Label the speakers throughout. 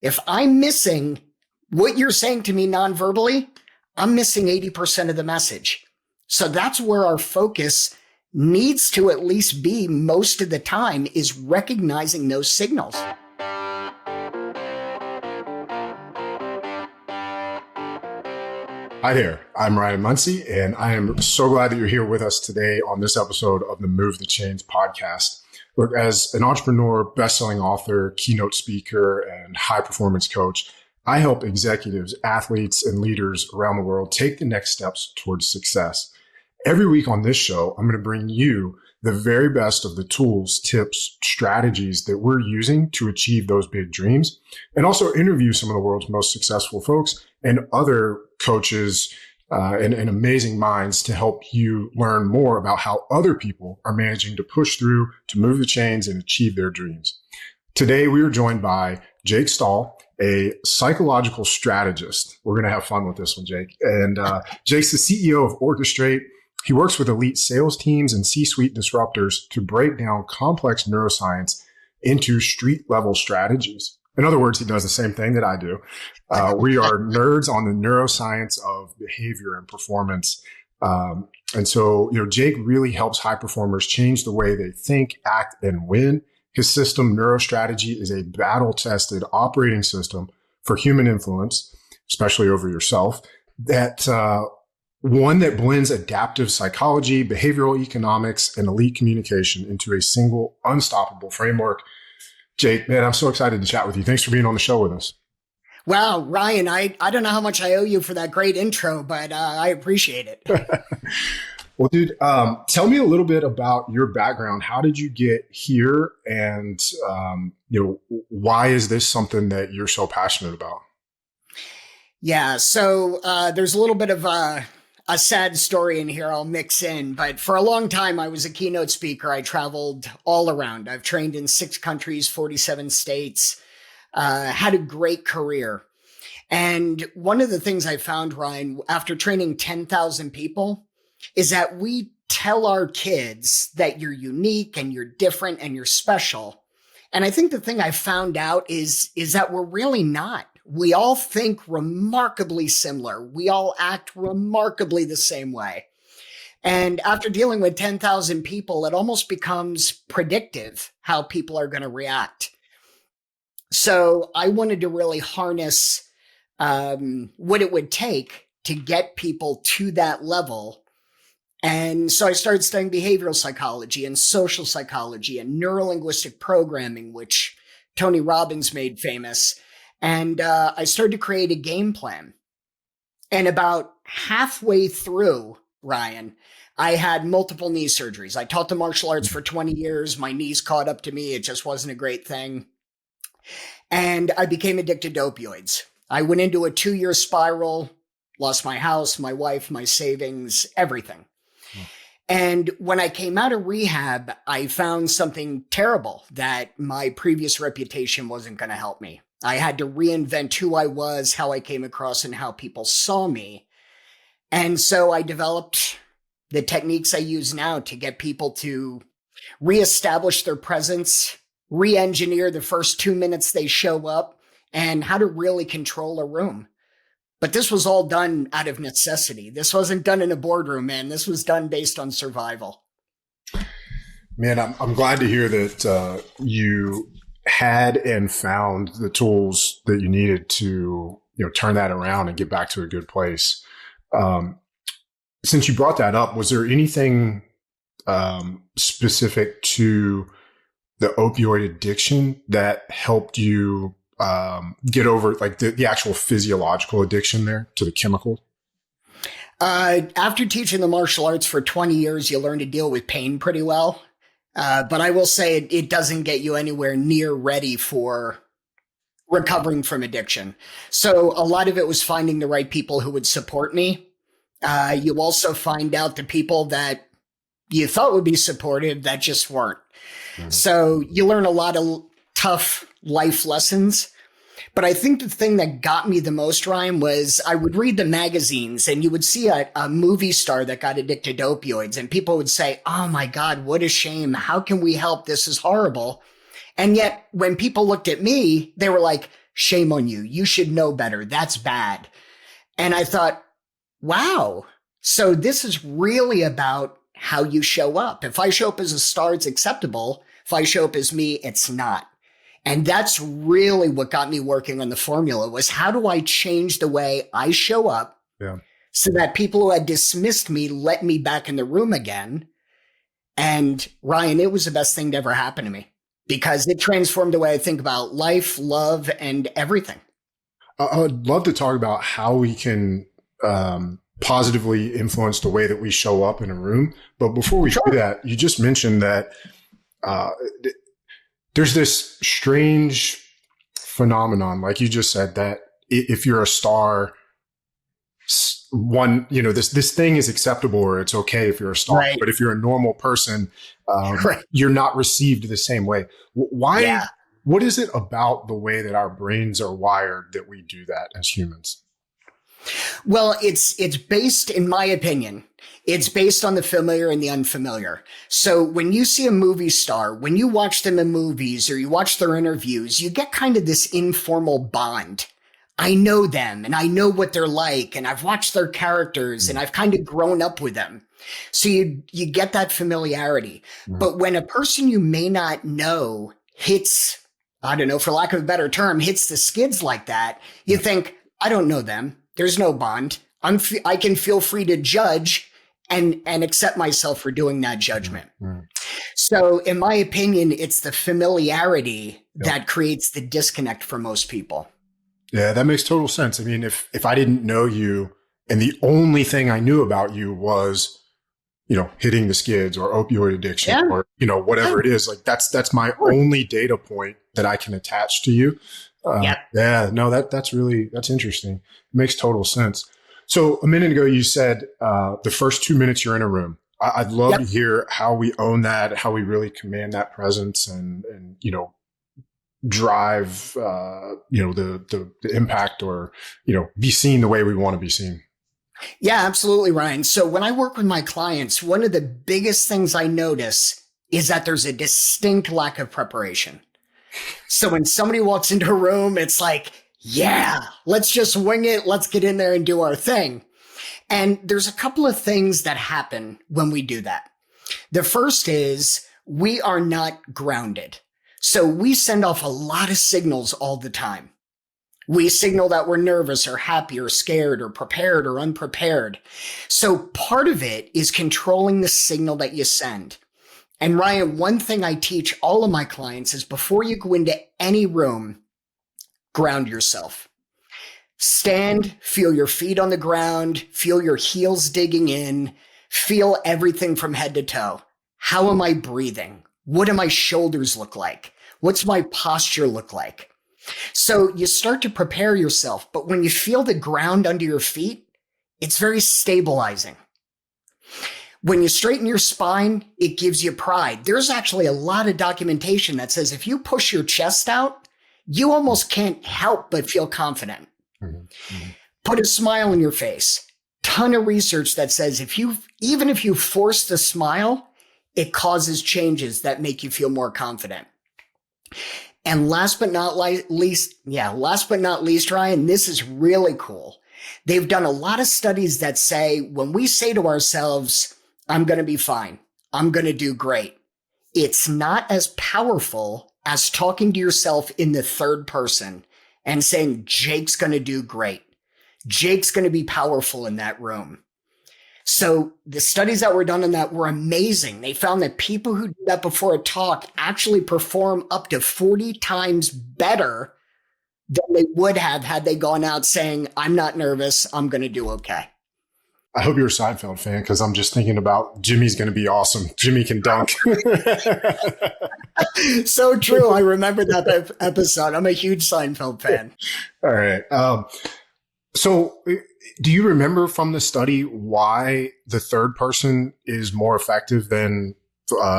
Speaker 1: If I'm missing what you're saying to me non-verbally, I'm missing 80% of the message. So that's where our focus needs to at least be most of the time, is recognizing those signals.
Speaker 2: Hi there, I'm Ryan Munsey, and I am so glad that you're here with us today on this episode of the Move the Chains podcast. Look, as an entrepreneur, best-selling author, keynote speaker, and high-performance coach, I help executives, athletes, and leaders around the world take the next steps towards success. Every week on this show, I'm going to bring you the very best of the tools, tips, strategies that we're using to achieve those big dreams, and also interview some of the world's most successful folks and other coaches and amazing minds to help you learn more about how other people are managing to push through, to move the chains and achieve their dreams. Today, we are joined by Jake Stahl, a psychological strategist. We're going to have fun with this one, Jake. And Jake's the CEO of Orchestrate. He works with elite sales teams and C-suite disruptors to break down complex neuroscience into street-level strategies. In other words, he does the same thing that I do. We are nerds on the neuroscience of behavior and performance. And so, Jake really helps high performers change the way they think, act, and win. His system, Neurostrategy, is a battle-tested operating system for human influence, especially over yourself, that one that blends adaptive psychology, behavioral economics, and elite communication into a single, unstoppable framework. Jake, man, I'm so excited to chat with you. Thanks for being on the show with us.
Speaker 1: Wow, Ryan, I don't know how much I owe you for that great intro, but I appreciate it.
Speaker 2: Well, dude, tell me a little bit about your background. How did you get here? And, why is this something that you're so passionate about?
Speaker 1: Yeah, so there's a little bit of a sad story in here I'll mix in, but for a long time, I was a keynote speaker. I traveled all around. I've trained in 6 countries, 47 states, had a great career. And one of the things I found, Ryan, after training 10,000 people, is that we tell our kids that you're unique and you're different and you're special. And I think the thing I found out is that we're really not. We all think remarkably similar. We all act remarkably the same way. And after dealing with 10,000 people, it almost becomes predictive how people are going to react. So I wanted to really harness what it would take to get people to that level. And so I started studying behavioral psychology and social psychology and neurolinguistic programming, which Tony Robbins made famous. And I started to create a game plan. And about halfway through, Ryan, I had multiple knee surgeries. I taught the martial arts for 20 years. My knees caught up to me. It just wasn't a great thing. And I became addicted to opioids. I went into a 2-year spiral, lost my house, my wife, my savings, everything. And when I came out of rehab, I found something terrible, that my previous reputation wasn't going to help me. I had to reinvent who I was, how I came across, and how people saw me. And so I developed the techniques I use now to get people to reestablish their presence, re-engineer the first 2 minutes they show up, and how to really control a room. But this was all done out of necessity. This wasn't done in a boardroom, man. This was done based on survival.
Speaker 2: Man, I'm glad to hear that you had and found the tools that you needed to, turn that around and get back to a good place. Since you brought that up, was there anything specific to the opioid addiction that helped you get over like the actual physiological addiction there to the chemical?
Speaker 1: After teaching the martial arts for 20 years, you learn to deal with pain pretty well. But I will say it doesn't get you anywhere near ready for recovering from addiction. So a lot of it was finding the right people who would support me. You also find out the people that you thought would be supportive that just weren't. Mm-hmm. So you learn a lot of tough life lessons. But I think the thing that got me the most, Ryan, was I would read the magazines and you would see a movie star that got addicted to opioids and people would say, oh my God, what a shame. How can we help? This is horrible. And yet when people looked at me, they were like, Shame on you. You should know better. That's bad. And I thought, wow. So this is really about how you show up. If I show up as a star, it's acceptable. If I show up as me, it's not. And that's really what got me working on the formula was how do I change the way I show up so that people who had dismissed me let me back in the room again. And Ryan, it was the best thing to ever happen to me because it transformed the way I think about life, love, and everything.
Speaker 2: I would love to talk about how we can positively influence the way that we show up in a room. But before we do that, you just mentioned that there's this strange phenomenon, like you just said, that if you're a star, this thing is acceptable or it's okay if you're a star. Right. But if you're a normal person, you're not received the same way. Why? Yeah. What is it about the way that our brains are wired that we do that as humans?
Speaker 1: Well, it's based, in my opinion, it's based on the familiar and the unfamiliar. So when you see a movie star, when you watch them in movies or you watch their interviews, you get kind of this informal bond. I know them and I know what they're like and I've watched their characters and I've kind of grown up with them. So you get that familiarity. But when a person you may not know hits, I don't know, for lack of a better term, hits the skids like that, you think, I don't know them. There's no bond. I can feel free to judge and accept myself for doing that judgment. So in my opinion, it's the familiarity that creates the disconnect for most people.
Speaker 2: Yeah, that makes total sense. I mean, if I didn't know you and the only thing I knew about you was, hitting the skids or opioid addiction or, whatever it is, like that's my only data point that I can attach to you. That's interesting. It makes total sense. So a minute ago, you said the first 2 minutes you're in a room. I'd love to hear how we own that, how we really command that presence and drive, the impact or, be seen the way we want to be seen.
Speaker 1: Yeah, absolutely, Ryan. So when I work with my clients, one of the biggest things I notice is that there's a distinct lack of preparation. So when somebody walks into a room, it's like, yeah, let's just wing it. Let's get in there and do our thing. And there's a couple of things that happen when we do that. The first is we are not grounded. So we send off a lot of signals all the time. We signal that we're nervous or happy or scared or prepared or unprepared. So part of it is controlling the signal that you send. And Ryan, one thing I teach all of my clients is before you go into any room, ground yourself. Stand, feel your feet on the ground, feel your heels digging in, feel everything from head to toe. How am I breathing? What do my shoulders look like? What's my posture look like? So you start to prepare yourself, but when you feel the ground under your feet, it's very stabilizing. When you straighten your spine, it gives you pride. There's actually a lot of documentation that says if you push your chest out, you almost can't help but feel confident. Put a smile on your face. Ton of research that says even if you force the smile, it causes changes that make you feel more confident. And last but not least, Ryan, this is really cool. They've done a lot of studies that say when we say to ourselves, I'm going to be fine, I'm going to do great, it's not as powerful as talking to yourself in the third person and saying, Jake's going to do great. Jake's going to be powerful in that room. So the studies that were done on that were amazing. They found that people who do that before a talk actually perform up to 40 times better than they would have had they gone out saying, I'm not nervous, I'm going to do okay.
Speaker 2: I hope you're a Seinfeld fan because I'm just thinking about Jimmy's going to be awesome. Jimmy can dunk.
Speaker 1: So true. I remember that episode. I'm a huge Seinfeld fan.
Speaker 2: All right. So do you remember from the study why the third person is more effective than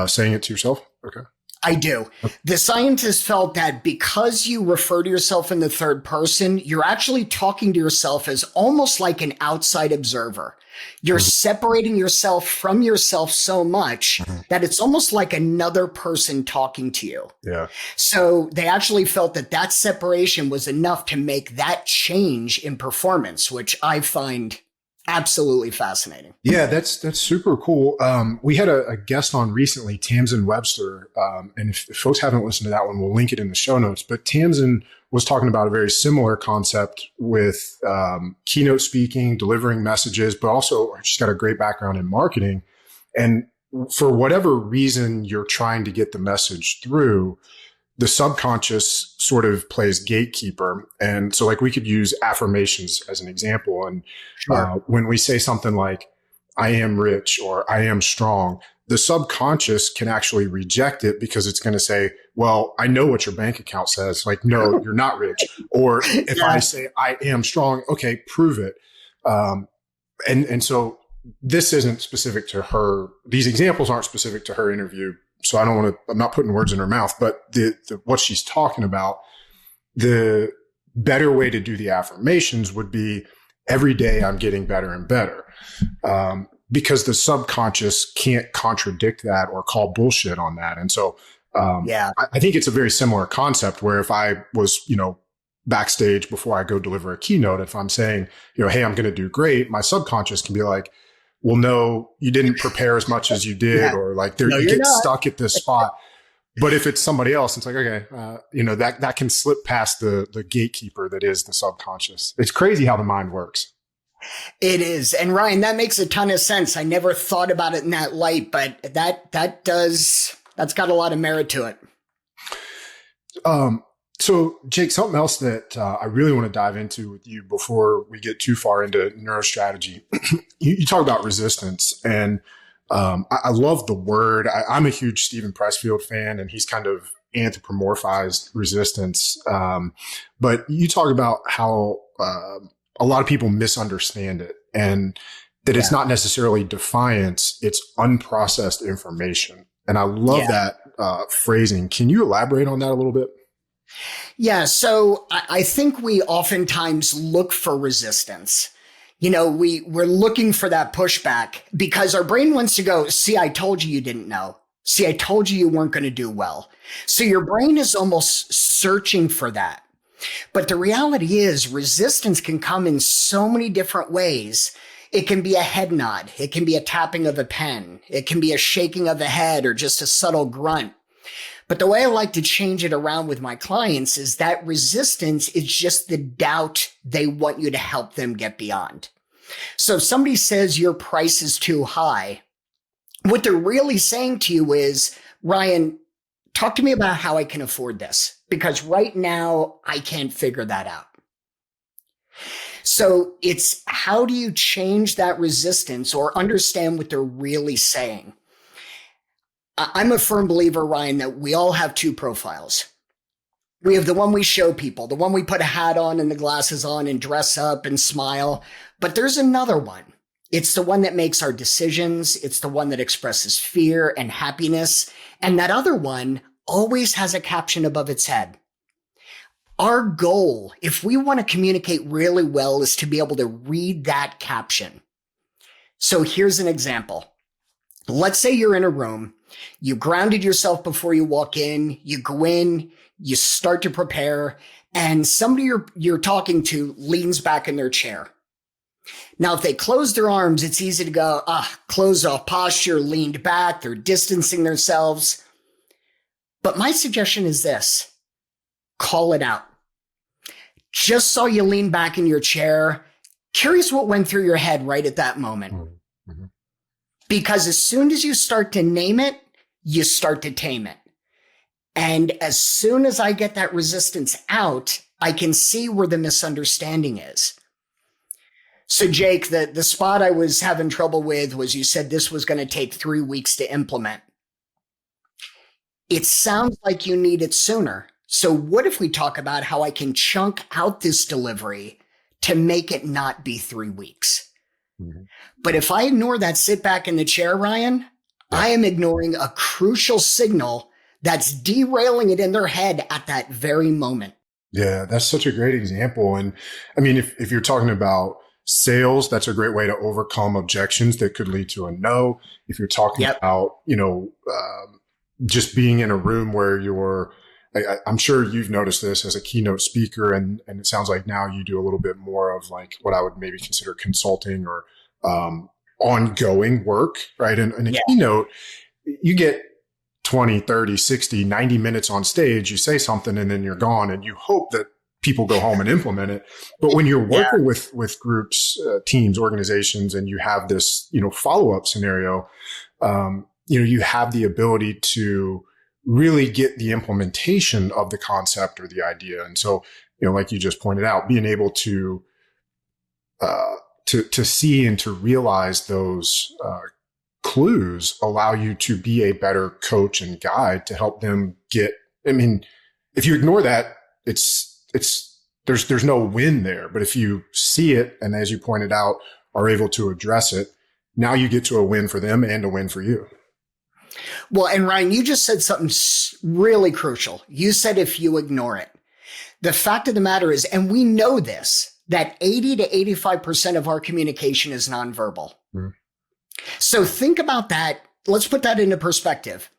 Speaker 2: saying it to yourself? Okay.
Speaker 1: I do. The scientists felt that because you refer to yourself in the third person, you're actually talking to yourself as almost like an outside observer. You're separating yourself from yourself so much that it's almost like another person talking to you.
Speaker 2: Yeah.
Speaker 1: So they actually felt that that separation was enough to make that change in performance, which I find absolutely fascinating.
Speaker 2: Yeah, that's super cool. We had a guest on recently, Tamsin Webster, and if folks haven't listened to that one, we'll link it in the show notes. But Tamsin was talking about a very similar concept with keynote speaking, delivering messages, but also she's got a great background in marketing. And for whatever reason you're trying to get the message through, the subconscious sort of plays gatekeeper. And so like we could use affirmations as an example. And when we say something like, I am rich or I am strong, the subconscious can actually reject it because it's going to say, well, I know what your bank account says. Like, no, you're not rich. Or if I say I am strong, okay, prove it. And so this isn't specific to her. These examples aren't specific to her interview. So I don't want to, I'm not putting words in her mouth, but what she's talking about, the better way to do the affirmations would be every day I'm getting better and better. Because the subconscious can't contradict that or call bullshit on that. And so, I think it's a very similar concept where if I was, backstage before I go deliver a keynote, if I'm saying, hey, I'm going to do great, my subconscious can be like, well, no, you didn't prepare as much as you did, or like you get stuck at this spot. But if it's somebody else, it's like, okay, that can slip past the gatekeeper that is the subconscious. It's crazy how the mind works.
Speaker 1: It is. And Ryan, that makes a ton of sense. I never thought about it in that light, but that's got a lot of merit to it.
Speaker 2: So Jake, something else that I really want to dive into with you before we get too far into neurostrategy, you talk about resistance, and I love the word. I'm a huge Stephen Pressfield fan, and he's kind of anthropomorphized resistance. But you talk about how a lot of people misunderstand it, and that it's not necessarily defiance, it's unprocessed information. And I love that phrasing. Can you elaborate on that a little bit?
Speaker 1: Yeah. So I think we oftentimes look for resistance. We're looking for that pushback because our brain wants to go, see, I told you didn't know. See, I told you weren't going to do well. So your brain is almost searching for that. But the reality is resistance can come in so many different ways. It can be a head nod. It can be a tapping of a pen. It can be a shaking of the head or just a subtle grunt. But the way I like to change it around with my clients is that resistance is just the doubt they want you to help them get beyond. So if somebody says your price is too high, what they're really saying to you is, Ryan, talk to me about how I can afford this, because right now I can't figure that out. So it's how do you change that resistance or understand what they're really saying? I'm a firm believer, Ryan, that we all have two profiles. We have the one we show people, the one we put a hat on and the glasses on and dress up and smile. But there's another one. It's the one that makes our decisions. It's the one that expresses fear and happiness. And that other one always has a caption above its head. Our goal, if we want to communicate really well, is to be able to read that caption. So here's an example. Let's say you're in a room. You grounded yourself before you walk in. You go in, you start to prepare, and somebody you're talking to leans back in their chair. Now, if they close their arms, it's easy to go, closed off posture, leaned back, they're distancing themselves. But my suggestion is this: call it out. Just saw you lean back in your chair. Curious what went through your head right at that moment. Mm-hmm. Because as soon as you start to name it, you start to tame it. And as soon as I get that resistance out, I can see where the misunderstanding is. So Jake, the spot I was having trouble with was you said this was going to take 3 weeks to implement. It sounds like you need it sooner. So what if we talk about how I can chunk out this delivery to make it not be 3 weeks? Mm-hmm. But if I ignore that sit back in the chair, Ryan, I am ignoring a crucial signal that's derailing it in their head at that very moment.
Speaker 2: Yeah, that's such a great example. And I mean, if you're talking about sales, that's a great way to overcome objections that could lead to a no. If you're talking
Speaker 1: Yep.
Speaker 2: about, just being in a room where I'm sure you've noticed this as a keynote speaker, and it sounds like now you do a little bit more of like what I would maybe consider consulting or ongoing work, right? In a
Speaker 1: Yeah.
Speaker 2: keynote, you get 20, 30, 60, 90 minutes on stage, you say something and then you're gone, and you hope that people go home and implement it. But when you're working with groups, teams, organizations, and you have this, follow-up scenario, you have the ability to really get the implementation of the concept or the idea. And so, like you just pointed out, being able to see and to realize those clues allow you to be a better coach and guide to help them get. I mean, if you ignore that, there's no win there. But if you see it, and as you pointed out, are able to address it, now you get to a win for them and a win for you.
Speaker 1: Well, and Ryan, you just said something really crucial. You said if you ignore it. The fact of the matter is, and we know this, that 80 to 85% of our communication is nonverbal. Mm. So think about that. Let's put that into perspective.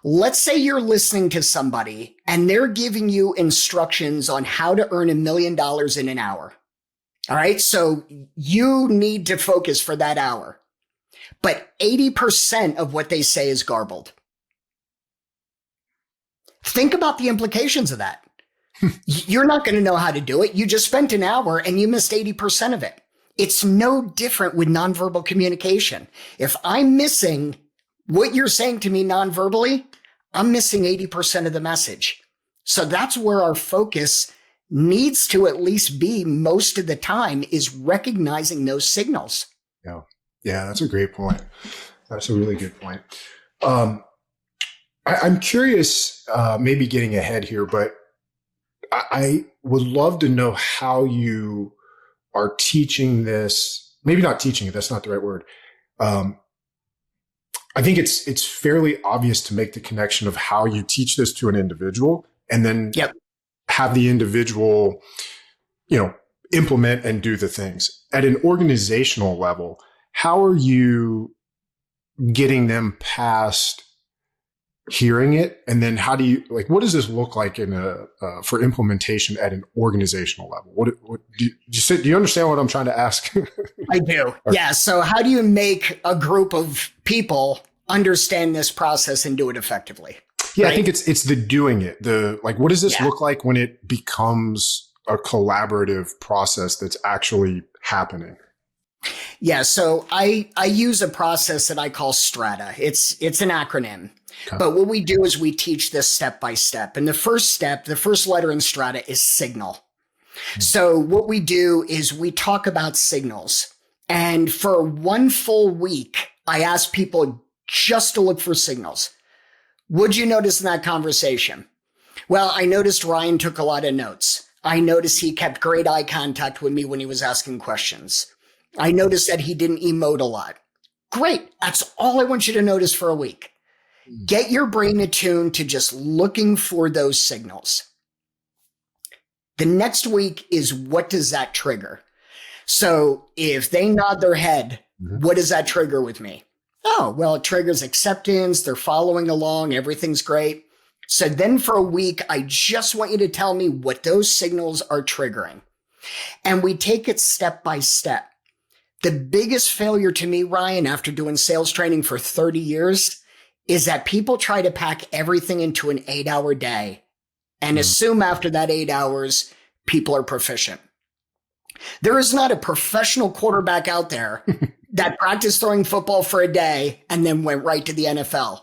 Speaker 1: Let's say you're listening to somebody and they're giving you instructions on how to earn $1 million in an hour. All right. So you need to focus for that hour. But 80% of what they say is garbled. Think about the implications of that. You're not going to know how to do it. You just spent an hour and you missed 80% of it. It's no different with nonverbal communication. If I'm missing what you're saying to me nonverbally, I'm missing 80% of the message. So that's where our focus needs to at least be most of the time, is recognizing those signals.
Speaker 2: Yeah. Yeah, that's a great point. That's a really good point. I'm curious, maybe getting ahead here, but I would love to know how you are teaching this. Maybe not teaching it. That's not the right word. I think it's fairly obvious to make the connection of how you teach this to an individual, and then have the individual, implement and do the things. At an organizational level, how are you getting them past hearing it? And then how do you, what does this look like for implementation at an organizational level? What do you understand what I'm trying to ask?
Speaker 1: I do. Yeah. So how do you make a group of people understand this process and do it effectively?
Speaker 2: Yeah. Right? I think it's the doing it. What does this look like when it becomes a collaborative process that's actually happening?
Speaker 1: Yeah, so I use a process that I call Strata. It's an acronym. Okay. But what we do is we teach this step by step. And the first letter in Strata is signal. Mm-hmm. So what we do is we talk about signals. And for 1 full week, I ask people just to look for signals. What'd you notice in that conversation? Well, I noticed Ryan took a lot of notes. I noticed he kept great eye contact with me when he was asking questions. I noticed that he didn't emote a lot. Great. That's all I want you to notice for a week. Get your brain attuned to just looking for those signals. The next week is, what does that trigger? So if they nod their head, what does that trigger with me? Oh, well, it triggers acceptance. They're following along. Everything's great. So then for a week, I just want you to tell me what those signals are triggering. And we take it step by step. The biggest failure to me, Ryan, after doing sales training for 30 years, is that people try to pack everything into an 8-hour day and assume after that 8 hours, people are proficient. There is not a professional quarterback out there that practiced throwing football for a day and then went right to the NFL.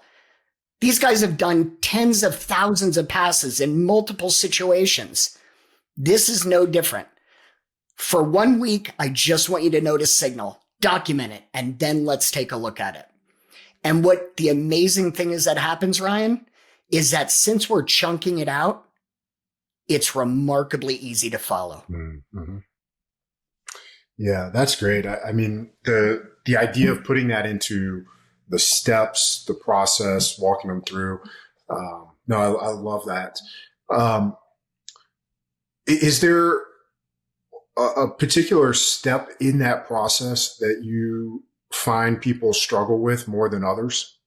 Speaker 1: These guys have done tens of thousands of passes in multiple situations. This is no different. For 1 week, I just want you to notice signal, document it, and then let's take a look at it. And what the amazing thing is that happens, Ryan, is that since we're chunking it out, it's remarkably easy to follow.
Speaker 2: Mm-hmm. Yeah, that's great. I mean, the idea of putting that into the steps, the process, walking them through, No, I love that. Um, is there a particular step in that process that you find people struggle with more than others?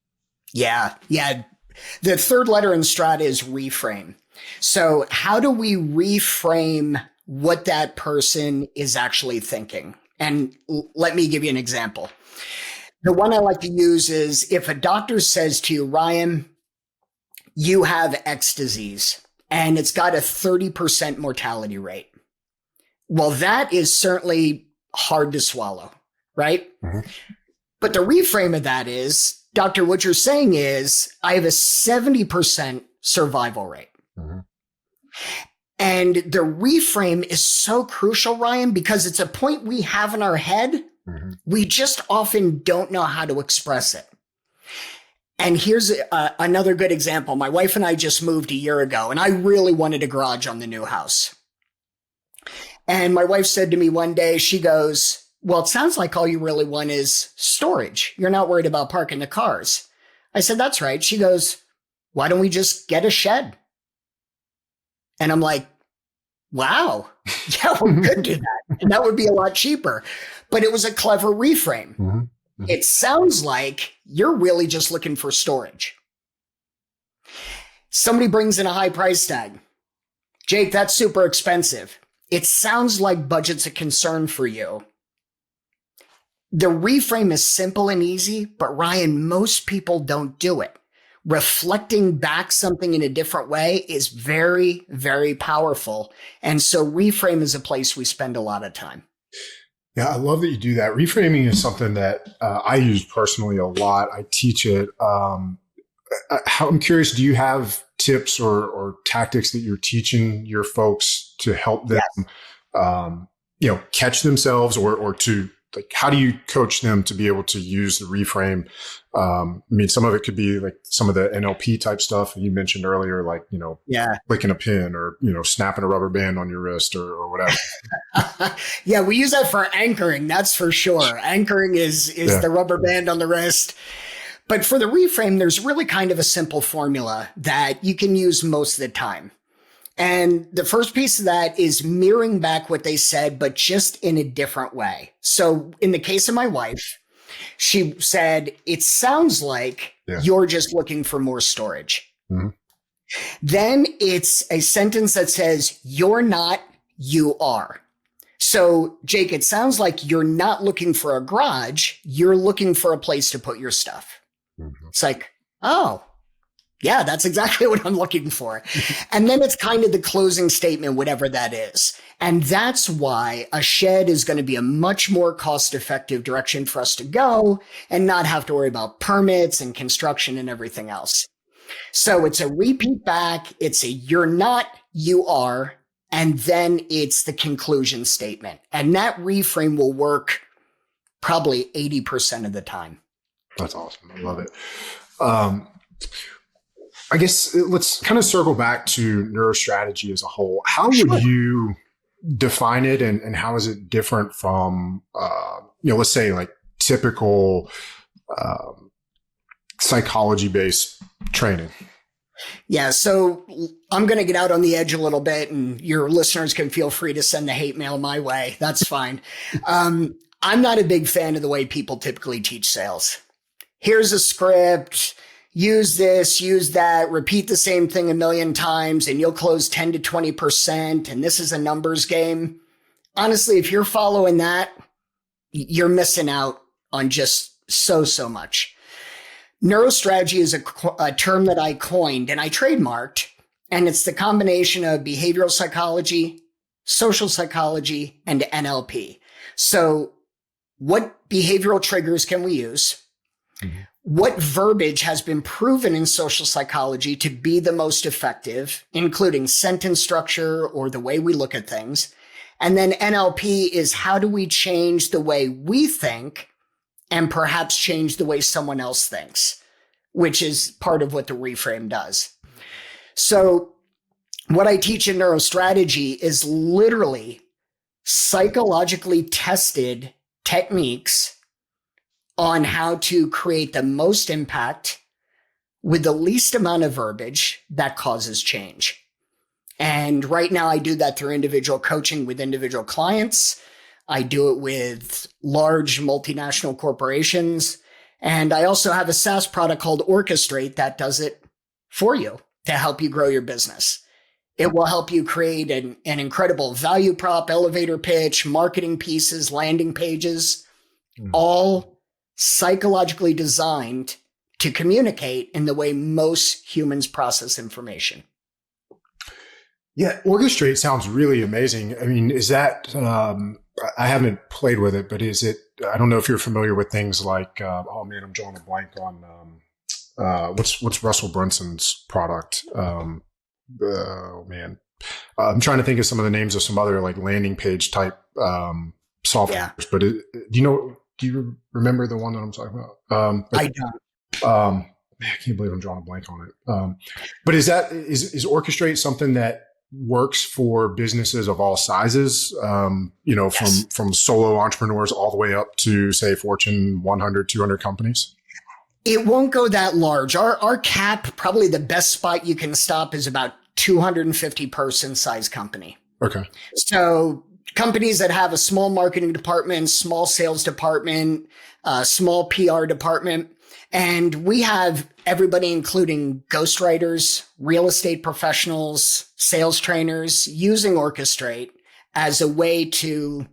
Speaker 1: Yeah. Yeah. The third letter in Strata is reframe. So how do we reframe what that person is actually thinking? And let me give you an example. The one I like to use is if a doctor says to you, Ryan, you have X disease and it's got a 30% mortality rate. Well, that is certainly hard to swallow, right?
Speaker 2: Mm-hmm.
Speaker 1: But the reframe of that is, doctor, what you're saying is I have a 70% survival rate.
Speaker 2: Mm-hmm.
Speaker 1: And the reframe is so crucial, Ryan, because it's a point we have in our head.
Speaker 2: Mm-hmm.
Speaker 1: We just often don't know how to express it. And here's another good example. My wife and I just moved a year ago, and I really wanted a garage on the new house. And my wife said to me one day, she goes, well, it sounds like all you really want is storage. You're not worried about parking the cars. I said, that's right. She goes, why don't we just get a shed? And I'm like, wow, yeah, we could do that. And that would be a lot cheaper. But it was a clever reframe.
Speaker 2: Mm-hmm. Mm-hmm.
Speaker 1: It sounds like you're really just looking for storage. Somebody brings in a high price tag. Jake, that's super expensive. It sounds like budget's a concern for you. The reframe is simple and easy, but Ryan, most people don't do it. Reflecting back something in a different way is very, very powerful. And so reframe is a place we spend a lot of time.
Speaker 2: Yeah, I love that you do that. Reframing is something that I use personally a lot. I teach it. I'm curious, do you have tips or tactics that you're teaching your folks to help them,
Speaker 1: Yes.
Speaker 2: Catch themselves or to like, how do you coach them to be able to use the reframe? Some of it could be like some of the NLP type stuff you mentioned earlier, like, clicking a pin or, snapping a rubber band on your wrist or whatever.
Speaker 1: Yeah, we use that for anchoring. That's for sure. Anchoring is the rubber band on the wrist. But for the reframe, there's really kind of a simple formula that you can use most of the time. And the first piece of that is mirroring back what they said, but just in a different way. So in the case of my wife, she said, it sounds like you're just looking for more storage.
Speaker 2: Mm-hmm.
Speaker 1: Then it's a sentence that says, you're not, you are. So Jake, it sounds like you're not looking for a garage. You're looking for a place to put your stuff.
Speaker 2: Mm-hmm.
Speaker 1: It's like, oh, yeah, that's exactly what I'm looking for. And then it's kind of the closing statement, whatever that is. And that's why a shed is going to be a much more cost-effective direction for us to go and not have to worry about permits and construction and everything else. So it's a repeat back. It's a you're not, you are. And then it's the conclusion statement. And that reframe will work probably 80% of the time.
Speaker 2: That's awesome. I love it. I guess let's kind of circle back to neurostrategy as a whole. How would you define it and how is it different from, let's say like typical psychology-based training?
Speaker 1: Yeah, so I'm going to get out on the edge a little bit and your listeners can feel free to send the hate mail my way. That's fine. I'm not a big fan of the way people typically teach sales. Here's a script. Use this, use that, repeat the same thing a million times and you'll close 10 to 20%. And this is a numbers game. Honestly, if you're following that, you're missing out on just so much. Neurostrategy is a term that I coined and I trademarked, and it's the combination of behavioral psychology, social psychology, and NLP. So what behavioral triggers can we use? Mm-hmm. What verbiage has been proven in social psychology to be the most effective, including sentence structure or the way we look at things? And then NLP is how do we change the way we think and perhaps change the way someone else thinks, which is part of what the reframe does. So what I teach in neurostrategy is literally psychologically tested techniques on how to create the most impact with the least amount of verbiage that causes change. And right now I do that through individual coaching with individual clients. I do it with large multinational corporations. And I also have a SaaS product called Orchestrate that does it for you to help you grow your business. It will help you create an incredible value prop, elevator pitch, marketing pieces, landing pages, all psychologically designed to communicate in the way most humans process information.
Speaker 2: Yeah, Orchestrate sounds really amazing. I mean, is that, I haven't played with it, but is it, I don't know if you're familiar with things like, oh man, I'm drawing a blank on, what's Russell Brunson's product? Oh man, I'm trying to think of some of the names of some other like landing page type, software, but do you remember the one that I'm talking about?
Speaker 1: I don't.
Speaker 2: I can't believe I'm drawing a blank on it. But is Orchestrate something that works for businesses of all sizes, yes, from solo entrepreneurs all the way up to, say, Fortune 100, 200 companies?
Speaker 1: It won't go that large. Our cap, probably the best spot you can stop is about 250 person size company.
Speaker 2: Okay.
Speaker 1: So companies that have a small marketing department, small sales department, small PR department, and we have everybody, including ghostwriters, real estate professionals, sales trainers, using Orchestrate as a way to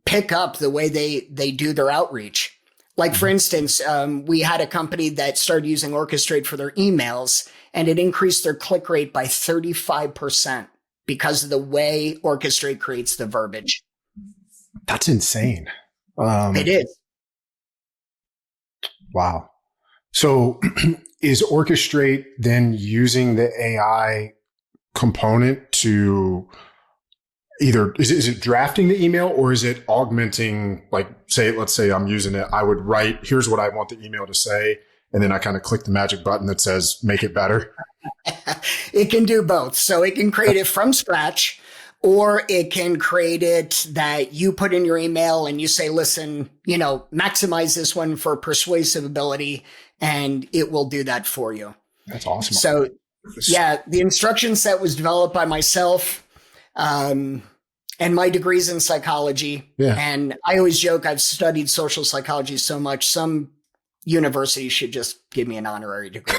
Speaker 1: pick up the way they do their outreach. Like, for instance, we had a company that started using Orchestrate for their emails, and it increased their click rate by 35% because of the way Orchestrate creates the verbiage.
Speaker 2: That's insane.
Speaker 1: It is.
Speaker 2: Wow. So is Orchestrate then using the AI component to either, is it drafting the email, or is it augmenting, like, let's say I'm using it, I would write, here's what I want the email to say, and then I kind of click the magic button that says, make it better?
Speaker 1: It can do both. So it can create it from scratch, or it can create it that you put in your email and you say, listen, maximize this one for persuasive ability, and it will do that for you.
Speaker 2: That's awesome.
Speaker 1: So yeah, the instruction set was developed by myself, and my degree's in psychology.
Speaker 2: Yeah.
Speaker 1: And I always joke, I've studied social psychology so much, some university should just give me an honorary degree.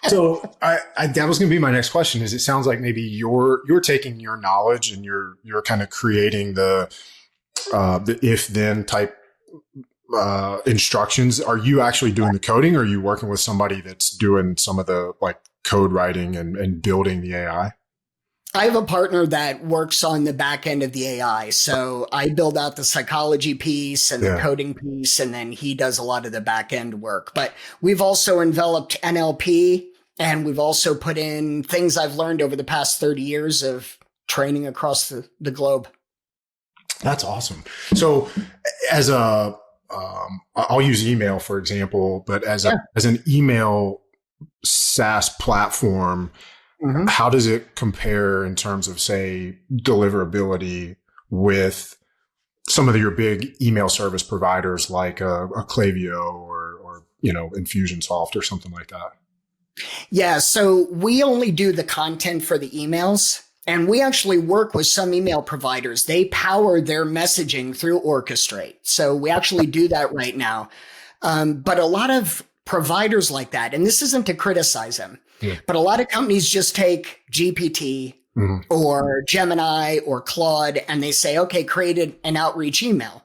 Speaker 2: So that was going to be my next question. Is it sounds like maybe you're taking your knowledge and you're kind of creating the if then type instructions. Are you actually doing the coding, or are you working with somebody that's doing some of the like code writing and building the AI?
Speaker 1: I have a partner that works on the back end of the AI. So I build out the psychology piece and the coding piece, and then he does a lot of the back end work. But we've also enveloped NLP, and we've also put in things I've learned over the past 30 years of training across the globe.
Speaker 2: That's awesome. So as I'll use email, for example, but as an email SaaS platform, how does it compare in terms of, say, deliverability with some of your big email service providers like a Klaviyo or Infusionsoft or something like that?
Speaker 1: Yeah, so we only do the content for the emails, and we actually work with some email providers. They power their messaging through Orchestrate. So we actually do that right now. But a lot of providers like that, and this isn't to criticize them, but a lot of companies just take GPT or Gemini or Claude, and they say, okay, create an outreach email.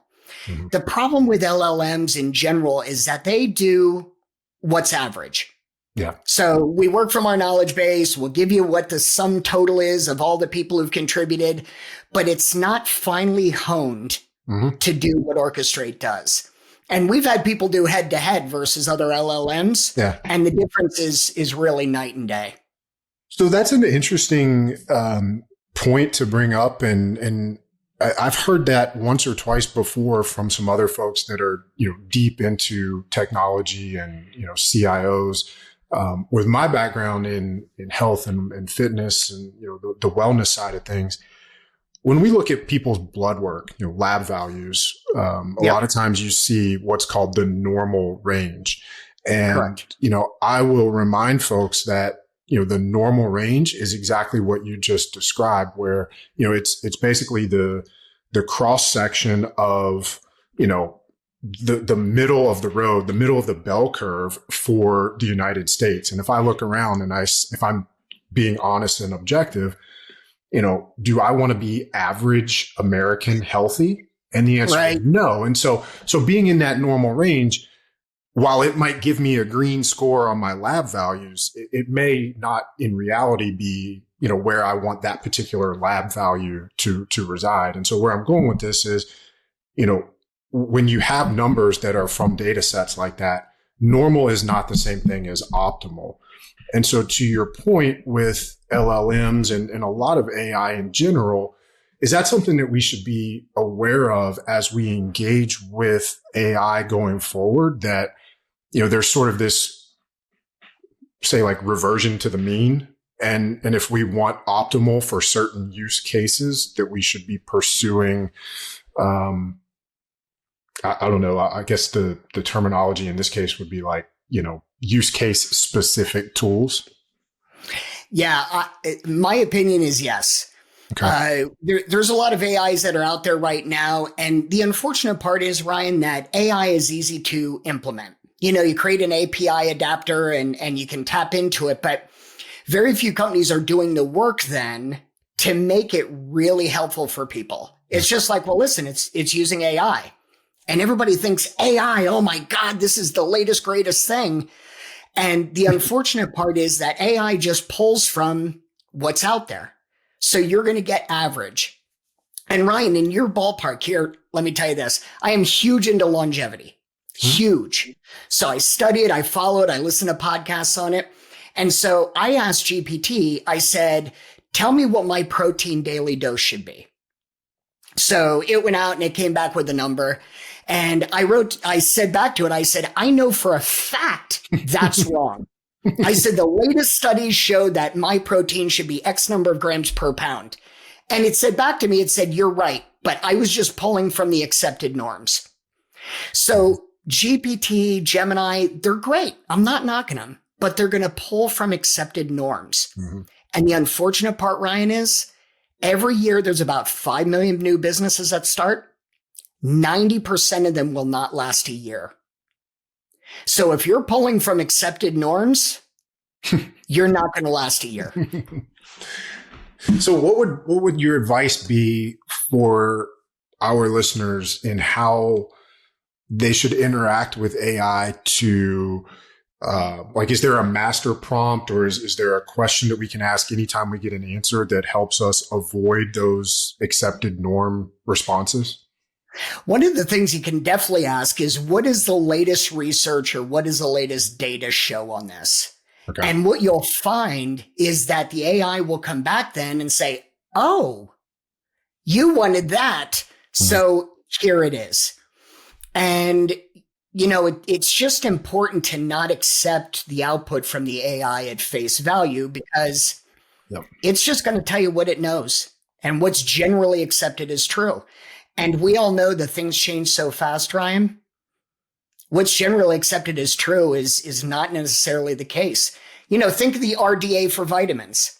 Speaker 1: The problem with LLMs in general is that they do what's average.
Speaker 2: Yeah.
Speaker 1: So we work from our knowledge base. We'll give you what the sum total is of all the people who've contributed, but it's not finely honed to do what Orchestrate does. And we've had people do head to head versus other LLMs.
Speaker 2: Yeah.
Speaker 1: And the difference is really night and day.
Speaker 2: So that's an interesting point to bring up. And I've heard that once or twice before from some other folks that are, deep into technology and, CIOs. With my background in health and fitness and, the wellness side of things, when we look at people's blood work, lab values, a lot of times you see what's called the normal range. And,
Speaker 1: Correct.
Speaker 2: I will remind folks that, the normal range is exactly what you just described, where, it's basically the cross section of, the middle of the road, the middle of the bell curve for the United States. And if I look around and if I'm being honest and objective, do I want to be average American healthy? And the answer is
Speaker 1: Right.
Speaker 2: no. And so being in that normal range, while it might give me a green score on my lab values, it may not in reality be, where I want that particular lab value to reside. And so where I'm going with this is, when you have numbers that are from data sets like that, normal is not the same thing as optimal. And so to your point with LLMs and a lot of AI in general, is that something that we should be aware of as we engage with AI going forward, that, there's sort of this, say, like reversion to the mean? And if we want optimal for certain use cases, that we should be pursuing, I don't know, I guess the terminology in this case would be like, use case specific tools.
Speaker 1: Yeah. My opinion is yes.
Speaker 2: Okay.
Speaker 1: There's a lot of AIs that are out there right now. And the unfortunate part is, Ryan, that AI is easy to implement. You create an API adapter and you can tap into it, but very few companies are doing the work then to make it really helpful for people. It's just like, well, listen, it's using AI. And everybody thinks AI, oh my God, this is the latest, greatest thing. And the unfortunate part is that AI just pulls from what's out there. So you're going to get average. And Ryan, in your ballpark here, let me tell you this. I am huge into longevity. Huge. So I studied, I followed, I listened to podcasts on it. And so I asked GPT, I said, tell me what my protein daily dose should be. So it went out and it came back with a number. And I said back to it, I said, I know for a fact that's wrong. I said, the latest studies showed that my protein should be X number of grams per pound. And it said back to me, it said, you're right, but I was just pulling from the accepted norms. So GPT, Gemini, they're great. I'm not knocking them, but they're going to pull from accepted norms. Mm-hmm. And the unfortunate part, Ryan, is every year there's about 5 million new businesses that start. 90% of them will not last a year. So if you're pulling from accepted norms, you're not going to last a year.
Speaker 2: So what would your advice be for our listeners in how they should interact with AI to, is there a master prompt, or is there a question that we can ask anytime we get an answer that helps us avoid those accepted norm responses?
Speaker 1: One of the things you can definitely ask is, what is the latest research or what is the latest data show on this? Okay. And what you'll find is that the AI will come back then and say, oh, you wanted that. Mm-hmm. So here it is. And, it's just important to not accept the output from the AI at face value, because it's just going to tell you what it knows and what's generally accepted as true. And we all know that things change so fast, Ryan. What's generally accepted as true is not necessarily the case. Think of the RDA for vitamins.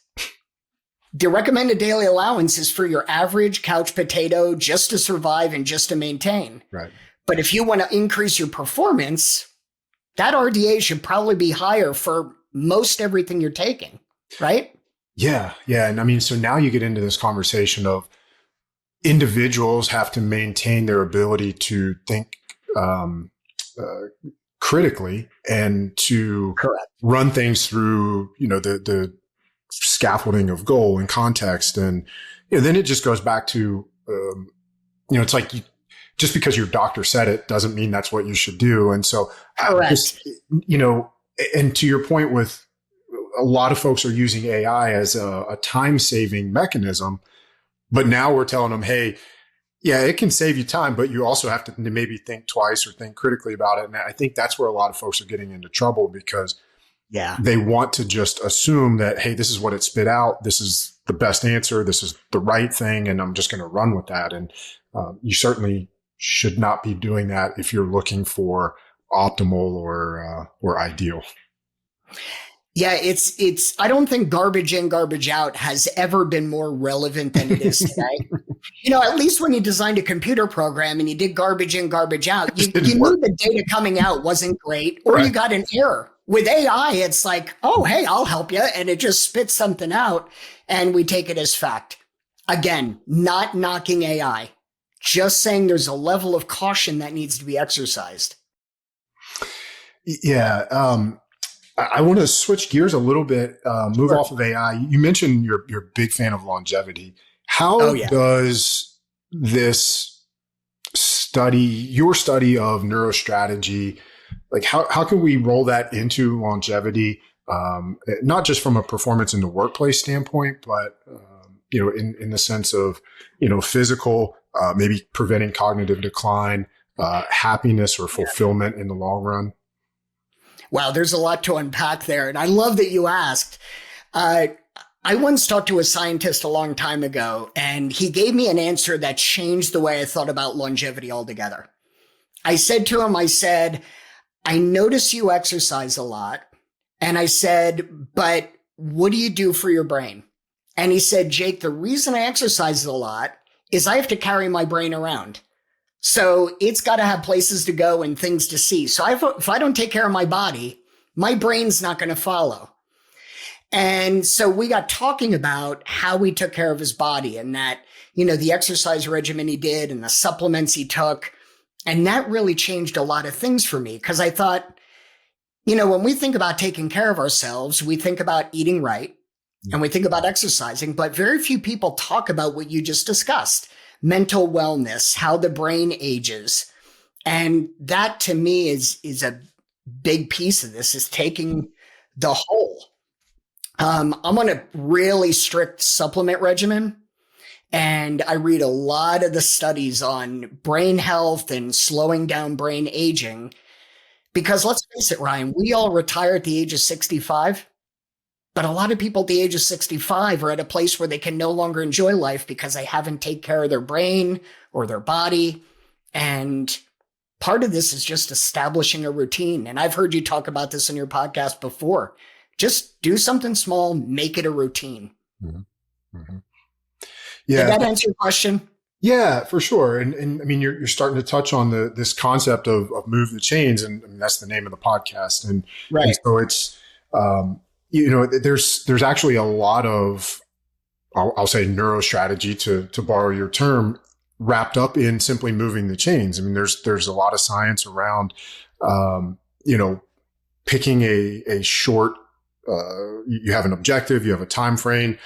Speaker 1: The recommended daily allowance is for your average couch potato, just to survive and just to maintain. Right. But if you want to increase your performance, that RDA should probably be higher for most everything you're taking, right?
Speaker 2: Yeah. And I mean, so now you get into this conversation of individuals have to maintain their ability to think critically and to run things through, the scaffolding of goal and context. And then it just goes back to, it's like just because your doctor said it doesn't mean that's what you should do. And so, and to your point with a lot of folks are using AI as a time-saving mechanism. But now we're telling them, hey, yeah, it can save you time, but you also have to maybe think twice or think critically about it. And I think that's where a lot of folks are getting into trouble, because they want to just assume that, hey, this is what it spit out. This is the best answer. This is the right thing. And I'm just going to run with that. And you certainly should not be doing that if you're looking for optimal or ideal.
Speaker 1: Yeah, it's I don't think garbage in, garbage out has ever been more relevant than it is today. At least when you designed a computer program and you did garbage in, garbage out, you knew the data coming out wasn't great, or you got an error. With AI, it's like, oh, hey, I'll help you. And it just spits something out and we take it as fact. Again, not knocking AI, just saying there's a level of caution that needs to be exercised.
Speaker 2: Yeah. I want to switch gears a little bit, move off of AI. You mentioned you're a big fan of longevity. How does this your study of neurostrategy, like how can we roll that into longevity, not just from a performance in the workplace standpoint, but in the sense of physical, maybe preventing cognitive decline, happiness or fulfillment in the long run?
Speaker 1: Wow, there's a lot to unpack there. And I love that you asked. I once talked to a scientist a long time ago, and he gave me an answer that changed the way I thought about longevity altogether. I said to him, I notice you exercise a lot. And I said, but what do you do for your brain? And he said, Jake, the reason I exercise a lot is I have to carry my brain around. So it's got to have places to go and things to see. So if I don't take care of my body, my brain's not going to follow. And so we got talking about how he took care of his body and that, the exercise regimen he did and the supplements he took. And that really changed a lot of things for me because I thought, when we think about taking care of ourselves, we think about eating right and we think about exercising, but very few people talk about what you just discussed. Mental wellness, how the brain ages. And that to me is a big piece of this, is taking the whole. I'm on a really strict supplement regimen. And I read a lot of the studies on brain health and slowing down brain aging. Because let's face it, Ryan, we all retire at the age of 65. But a lot of people at the age of 65 are at a place where they can no longer enjoy life because they haven't taken care of their brain or their body. And part of this is just establishing a routine. And I've heard you talk about this in your podcast before. Just do something small, make it a routine.
Speaker 2: Mm-hmm. Mm-hmm. Yeah.
Speaker 1: Did that answer your question?
Speaker 2: Yeah, for sure. And I mean, you're starting to touch on this concept of move the chains. And I mean, that's the name of the podcast. And so it's, there's actually a lot of, I'll say neurostrategy to borrow your term, wrapped up in simply moving the chains. I mean, there's a lot of science around, picking a short, you have an objective, you have a time frame,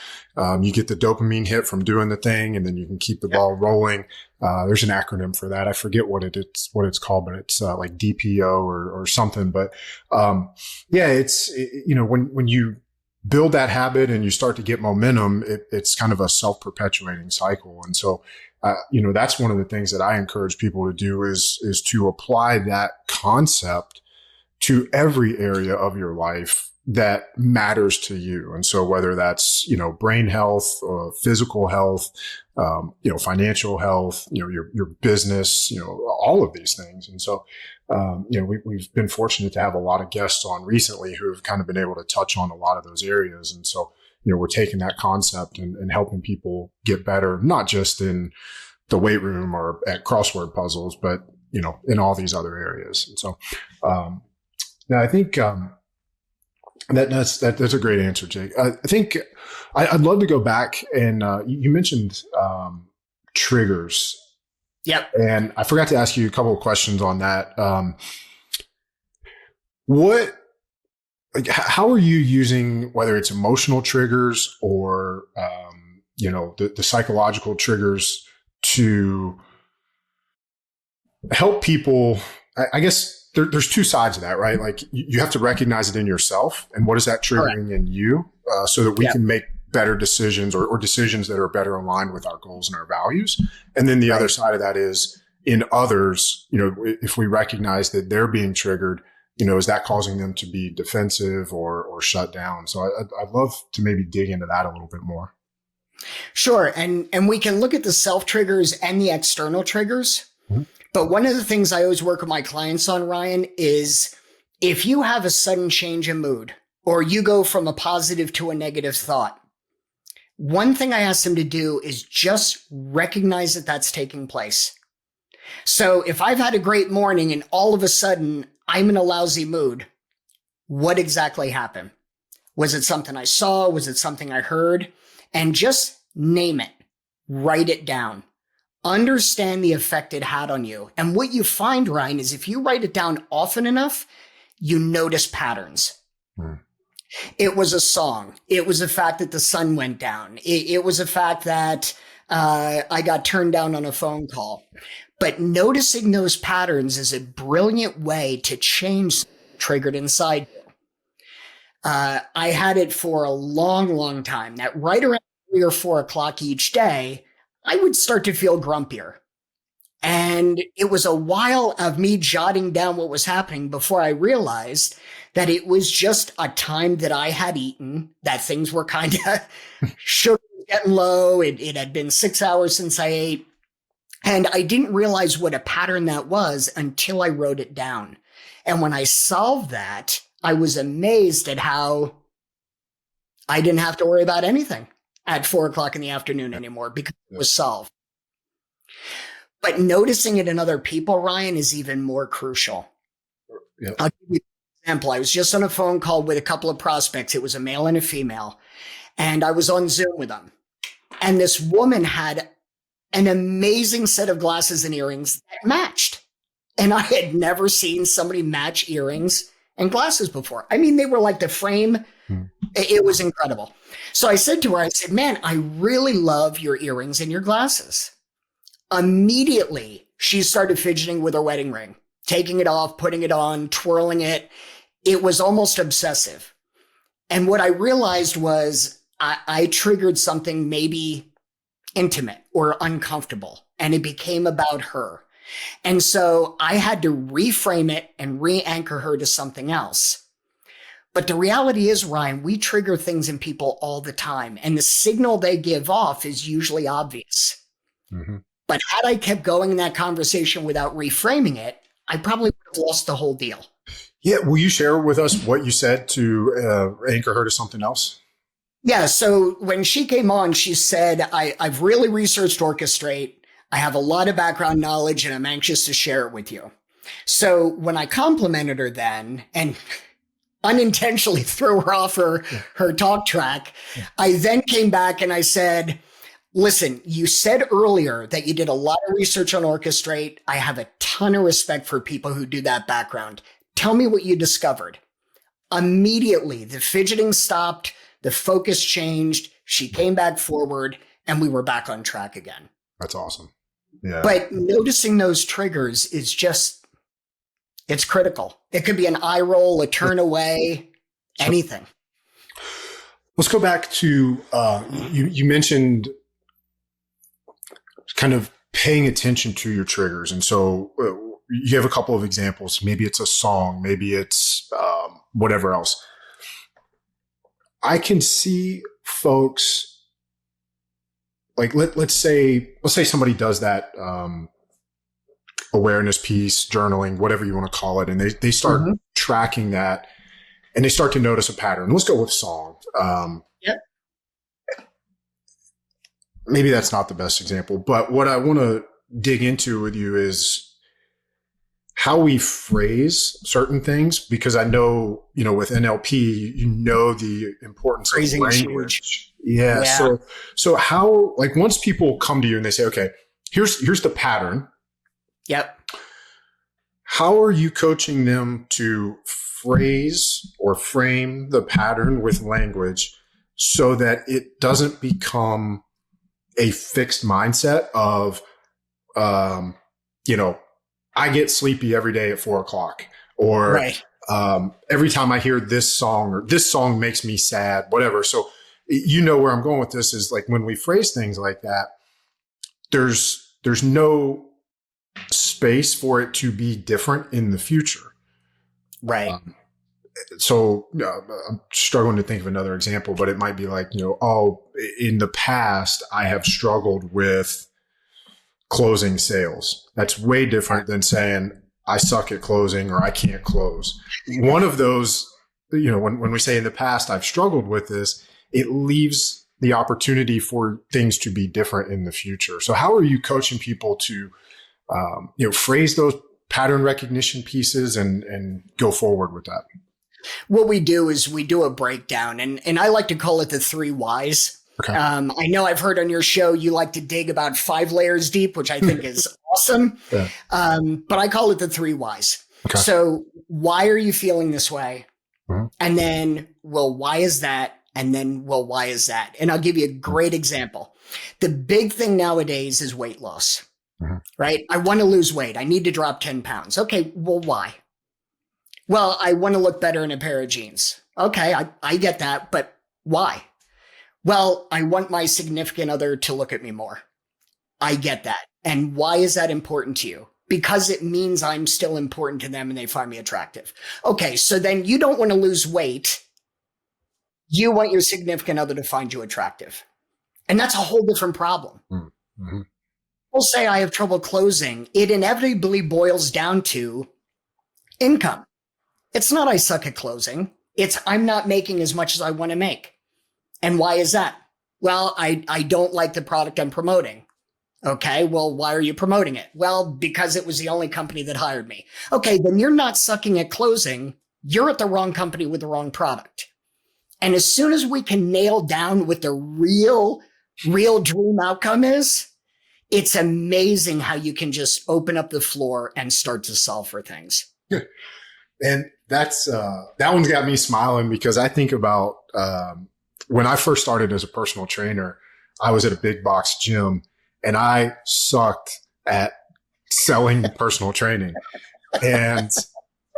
Speaker 2: you get the dopamine hit from doing the thing, and then you can keep the ball rolling. There's an acronym for that. I forget what it's called, but it's like DPO or something. But it's when you build that habit and you start to get momentum, it's kind of a self-perpetuating cycle. And so that's one of the things that I encourage people to do is to apply that concept to every area of your life that matters to you. And so whether that's, brain health, physical health, financial health, your business, all of these things. And so, we've been fortunate to have a lot of guests on recently who have kind of been able to touch on a lot of those areas. And so, we're taking that concept and helping people get better, not just in the weight room or at crossword puzzles, but, in all these other areas. And so, now I think, that's a great answer, Jake. I think I'd love to go back and you mentioned triggers.
Speaker 1: Yep.
Speaker 2: And I forgot to ask you a couple of questions on that. How are you using, whether it's emotional triggers or the psychological triggers to help people? I guess there's two sides of that, right? Like you have to recognize it in yourself and what is that triggering in you, so that we can make better decisions or decisions that are better aligned with our goals and our values. And then the other side of that is in others, if we recognize that they're being triggered, is that causing them to be defensive or shut down? So I'd love to maybe dig into that a little bit more.
Speaker 1: Sure. And we can look at the self triggers and the external triggers. Mm-hmm. But one of the things I always work with my clients on, Ryan, is if you have a sudden change in mood or you go from a positive to a negative thought, one thing I ask them to do is just recognize that that's taking place. So if I've had a great morning and all of a sudden I'm in a lousy mood, what exactly happened? Was it something I saw? Was it something I heard? And just name it. Write it down. Understand the effect it had on you. And what you find, Ryan, is if you write it down often enough, you notice patterns. It was a song. It was the fact that the sun went down. It was the fact that I got turned down on a phone call. But noticing those patterns is a brilliant way to change triggered inside you. I had it for a long, long time that right around 3 or 4 o'clock each day, I would start to feel grumpier. And it was a while of me jotting down what was happening before I realized that it was just a time that I had eaten, that things were kind of sugar was getting low. It had been 6 hours since I ate. And I didn't realize what a pattern that was until I wrote it down. And when I solved that, I was amazed at how I didn't have to worry about anything at 4 o'clock in the afternoon anymore because it was solved. But noticing it in other people, Ryan, is even more crucial. Yep. I'll give you an example. I was just on a phone call with a couple of prospects. It was a male and a female. And I was on Zoom with them. And this woman had an amazing set of glasses and earrings that matched. And I had never seen somebody match earrings and glasses before. I mean, they were like the frame. It was incredible. So I said to her, I said, man, I really love your earrings and your glasses. Immediately, she started fidgeting with her wedding ring, taking it off, putting it on, twirling it. It was almost obsessive. And what I realized was I triggered something maybe intimate or uncomfortable, and it became about her. And so I had to reframe it and re-anchor her to something else. But the reality is, Ryan, we trigger things in people all the time, and the signal they give off is usually obvious. Mm-hmm. But had I kept going in that conversation without reframing it, I probably would have lost the whole deal.
Speaker 2: Yeah. Will you share with us what you said to anchor her to something else?
Speaker 1: Yeah. So when she came on, she said, I've really researched Orchestrate. I have a lot of background knowledge and I'm anxious to share it with you. So when I complimented her then and unintentionally threw her off her talk track, I then came back and I said, listen, you said earlier that you did a lot of research on Orchestrate. I have a ton of respect for people who do that background. Tell me what you discovered. Immediately, the fidgeting stopped. The focus changed. She came back forward and we were back on track again.
Speaker 2: That's awesome. Yeah.
Speaker 1: But noticing those triggers is just, it's critical. It could be an eye roll, a turn away, anything.
Speaker 2: Let's go back to, you mentioned kind of paying attention to your triggers. And so you have a couple of examples. Maybe it's a song, maybe it's whatever else. I can see folks like let's say somebody does that awareness piece, journaling, whatever you want to call it, and they start tracking that, and they start to notice a pattern. Let's go with song.
Speaker 1: Yep.
Speaker 2: Maybe that's not the best example, but what I want to dig into with you is how we phrase certain things, because I know, with NLP, the importance
Speaker 1: Phrasing
Speaker 2: of language. Yeah. So how, like, once people come to you and they say, okay, here's the pattern.
Speaker 1: Yep.
Speaker 2: How are you coaching them to phrase or frame the pattern with language so that it doesn't become a fixed mindset of, I get sleepy every day at 4 o'clock, or
Speaker 1: right.
Speaker 2: Every time I hear this song, or this song makes me sad, whatever. So where I'm going with this is, like, when we phrase things like that, there's no space for it to be different in the future.
Speaker 1: Right.
Speaker 2: So I'm struggling to think of another example, but it might be like, in the past, I have struggled with closing sales. That's way different than saying, I suck at closing or I can't close. One of those, when we say in the past, I've struggled with this, it leaves the opportunity for things to be different in the future. So how are you coaching people to, phrase those pattern recognition pieces and go forward with that?
Speaker 1: What we do is we do a breakdown, and I like to call it the 3 whys.
Speaker 2: Okay.
Speaker 1: I know I've heard on your show you like to dig about 5 layers deep, which I think is awesome.
Speaker 2: Yeah.
Speaker 1: But I call it the 3 whys.
Speaker 2: Okay.
Speaker 1: So why are you feeling this way?
Speaker 2: Mm-hmm.
Speaker 1: And then, well, why is that? And then, well, why is that? And I'll give you a great example. The big thing nowadays is weight loss, right? I want to lose weight. I need to drop 10 pounds. Okay. Well, why? Well, I want to look better in a pair of jeans. Okay. I get that, but why? Well, I want my significant other to look at me more. I get that. And why is that important to you? Because it means I'm still important to them and they find me attractive. Okay. So then you don't want to lose weight. You want your significant other to find you attractive. And that's a whole different problem. Mm-hmm. We'll say I have trouble closing. It inevitably boils down to income. It's not I suck at closing. It's I'm not making as much as I want to make. And why is that? Well, I don't like the product I'm promoting. Okay, well, why are you promoting it? Well, because it was the only company that hired me. Okay, then you're not sucking at closing. You're at the wrong company with the wrong product. And as soon as we can nail down what the real dream outcome is, it's amazing how you can just open up the floor and start to solve for things.
Speaker 2: And that's that one's got me smiling because I think about when I first started as a personal trainer, I was at a big box gym and I sucked at selling personal training. And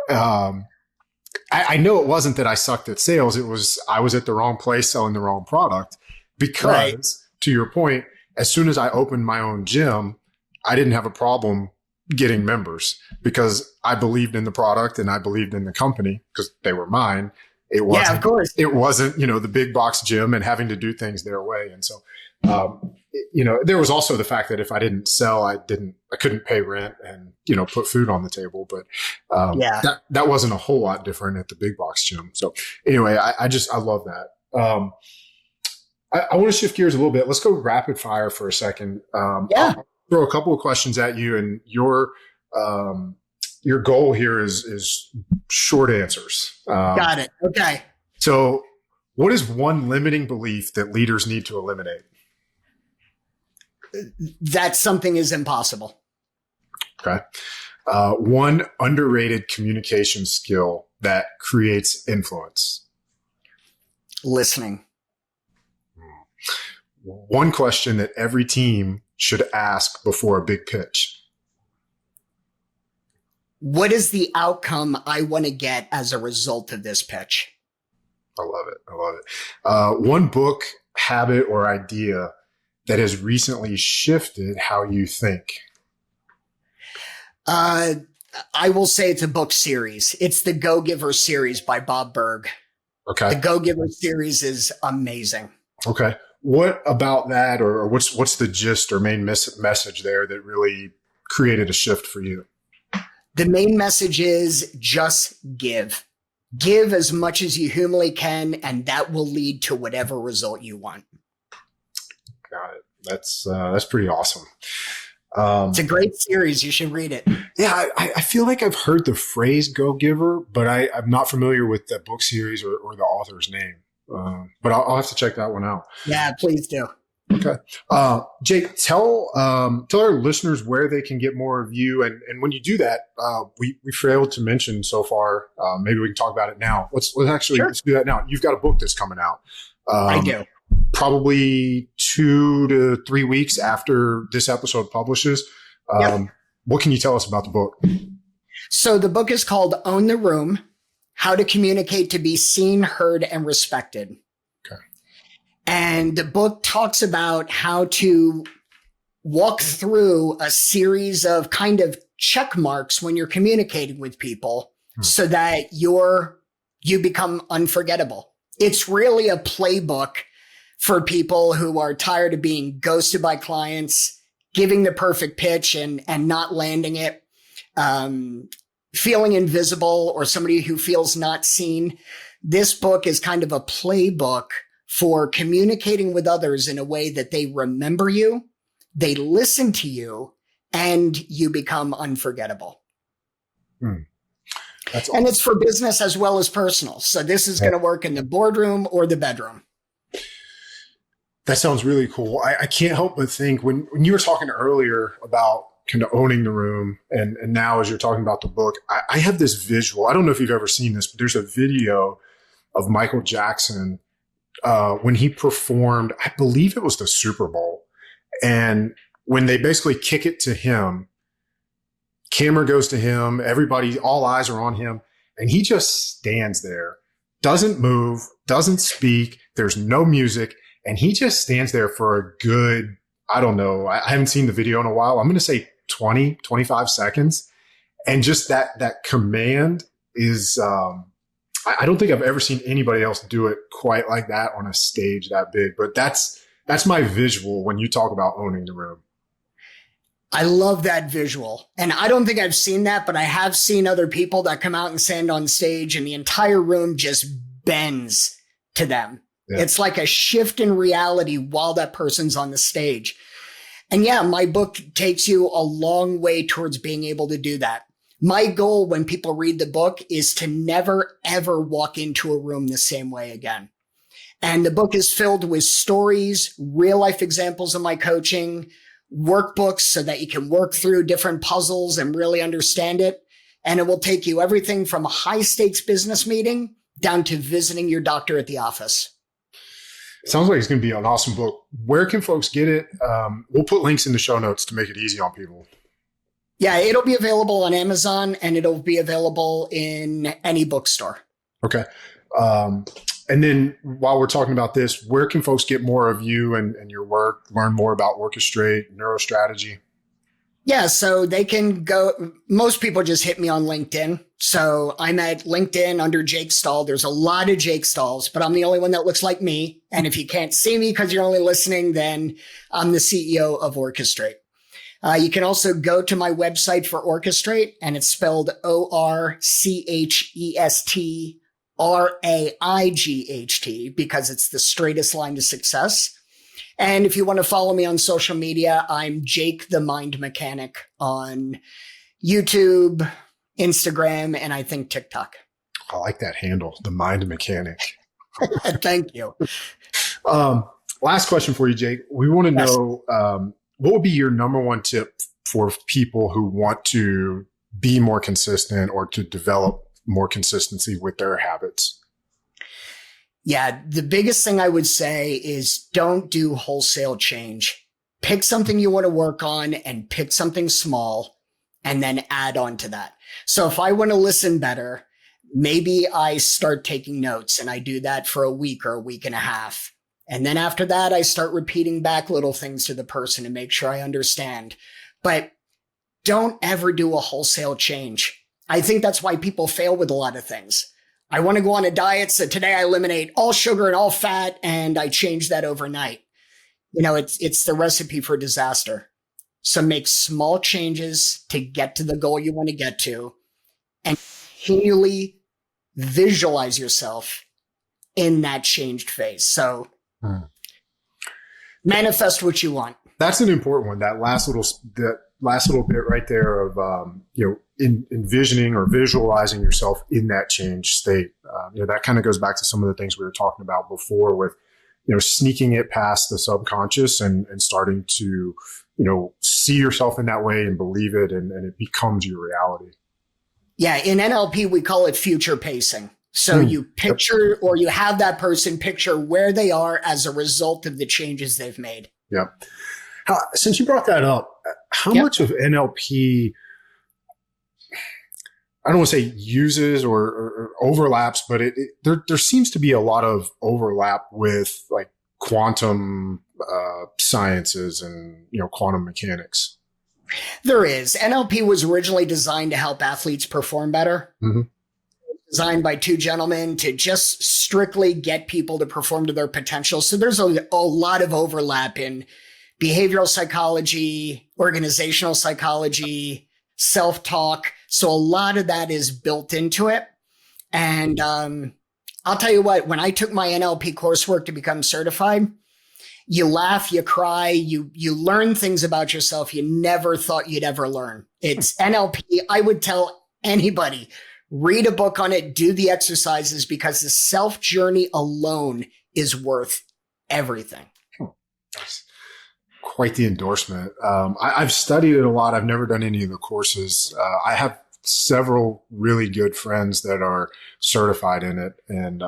Speaker 2: I know it wasn't that I sucked at sales. It was I was at the wrong place selling the wrong product because, to your point, as soon as I opened my own gym, I didn't have a problem getting members because I believed in the product and I believed in the company because they were mine. It wasn't,
Speaker 1: of course.
Speaker 2: It wasn't, the big box gym and having to do things their way. And so, there was also the fact that if I didn't sell, I couldn't pay rent and, put food on the table. But, that wasn't a whole lot different at the big box gym. So anyway, I love that. I want to shift gears a little bit. Let's go rapid fire for a second. I'll throw a couple of questions at you, and your goal here is short answers.
Speaker 1: Got it. Okay.
Speaker 2: So what is one limiting belief that leaders need to eliminate?
Speaker 1: That something is impossible.
Speaker 2: Okay. One underrated communication skill that creates influence.
Speaker 1: Listening.
Speaker 2: One question that every team should ask before a big pitch.
Speaker 1: What is the outcome I want to get as a result of this pitch?
Speaker 2: I love it. One book, habit, or idea that has recently shifted how you think.
Speaker 1: I will say it's a book series. It's the Go Giver series by Bob Berg.
Speaker 2: Okay.
Speaker 1: The Go Giver series is amazing.
Speaker 2: Okay. What about that, or what's the gist or main message there that really created a shift for you?
Speaker 1: The main message is just give. Give as much as you humanly can, and that will lead to whatever result you want.
Speaker 2: Got it. That's pretty awesome.
Speaker 1: It's a great series. You should read it.
Speaker 2: Yeah, I feel like I've heard the phrase "Go Giver," but I'm not familiar with the book series or the author's name. But I'll have to check that one out.
Speaker 1: Yeah, please do.
Speaker 2: Okay. Jake, tell our listeners where they can get more of you. And when you do that, we failed to mention so far, maybe we can talk about it now. Let's do that now. You've got a book that's coming out.
Speaker 1: I do.
Speaker 2: Probably 2 to 3 weeks after this episode publishes. What can you tell us about the book?
Speaker 1: So the book is called Own the Room: How to Communicate to Be Seen, Heard, and Respected.
Speaker 2: Okay.
Speaker 1: And the book talks about how to walk through a series of kind of check marks when you're communicating with people so that you become unforgettable. It's really a playbook for people who are tired of being ghosted by clients, giving the perfect pitch and not landing it, feeling invisible or somebody who feels not seen. This book is kind of a playbook for communicating with others in a way that they remember you, they listen to you, and you become unforgettable.
Speaker 2: That's awesome.
Speaker 1: And it's for business as well as personal. So this is going to work in the boardroom or the bedroom.
Speaker 2: That sounds really cool. I can't help but think when you were talking earlier about kind of owning the room and now as you're talking about the book, I have this visual. I don't know if you've ever seen this, but there's a video of Michael Jackson when he performed, I believe it was the Super Bowl. And when they basically kick it to him, camera goes to him, everybody, all eyes are on him, and he just stands there, doesn't move, doesn't speak, there's no music, and he just stands there for a good, I don't know, I haven't seen the video in a while. I'm going to say 20, 25 seconds. And just that command is, I don't think I've ever seen anybody else do it quite like that on a stage that big, but that's my visual when you talk about owning the room.
Speaker 1: I love that visual. And I don't think I've seen that, but I have seen other people that come out and stand on stage and the entire room just bends to them. Yeah. It's like a shift in reality while that person's on the stage. And yeah, my book takes you a long way towards being able to do that. My goal when people read the book is to never, ever walk into a room the same way again. And the book is filled with stories, real life examples of my coaching, workbooks so that you can work through different puzzles and really understand it. And it will take you everything from a high stakes business meeting down to visiting your doctor at the office.
Speaker 2: Sounds like it's going to be an awesome book. Where can folks get it? We'll put links in the show notes to make it easy on people.
Speaker 1: Yeah, it'll be available on Amazon and it'll be available in any bookstore.
Speaker 2: Okay. And then while we're talking about this, where can folks get more of you and your work, learn more about Orchestrate, Neurostrategy?
Speaker 1: Yeah, so they can go, most people just hit me on LinkedIn. So I'm at LinkedIn under Jake Stahl. There's a lot of Jake Stahls, but I'm the only one that looks like me. And if you can't see me because you're only listening, then I'm the CEO of Orchestrate. You can also go to my website for Orchestrate, and it's spelled ORCHESTRAIGHT because it's the straightest line to success. And if you want to follow me on social media, I'm Jake the Mind Mechanic on YouTube, Instagram, and I think TikTok.
Speaker 2: I like that handle, the Mind Mechanic.
Speaker 1: Thank you.
Speaker 2: Last question for you, Jake. We want to know what would be your number one tip for people who want to be more consistent or to develop more consistency with their habits?
Speaker 1: Yeah, the biggest thing I would say is don't do wholesale change. Pick something you want to work on and pick something small and then add on to that. So if I want to listen better, maybe I start taking notes and I do that for a week or a week and a half. And then after that, I start repeating back little things to the person to make sure I understand. But don't ever do a wholesale change. I think that's why people fail with a lot of things. I want to go on a diet, so today I eliminate all sugar and all fat, and I change that overnight. You know, it's the recipe for disaster. So make small changes to get to the goal you want to get to, and continually visualize yourself in that changed phase. So manifest what you want. That's an important one. That last little bit right there of envisioning or visualizing yourself in that changed state. That kind of goes back to some of the things we were talking about before with sneaking it past the subconscious and starting to see yourself in that way and believe it, and it becomes your reality. Yeah, in NLP we call it future pacing. So you picture or you have that person picture where they are as a result of the changes they've made. Yeah. Since you brought that up, how much of NLP, I don't want to say uses or overlaps, but there seems to be a lot of overlap with like quantum sciences and quantum mechanics. There is. NLP was originally designed to help athletes perform better. Mm-hmm. Designed by two gentlemen to just strictly get people to perform to their potential. So there's a lot of overlap in behavioral psychology, organizational psychology, self-talk. So a lot of that is built into it. And I'll tell you what, when I took my NLP coursework to become certified, you laugh, you cry, you learn things about yourself you never thought you'd ever learn. It's NLP. I would tell anybody, read a book on it, do the exercises, because the self journey alone is worth everything.
Speaker 2: That's quite the endorsement. I've studied it a lot. I've never done any of the courses. I have several really good friends that are certified in it. And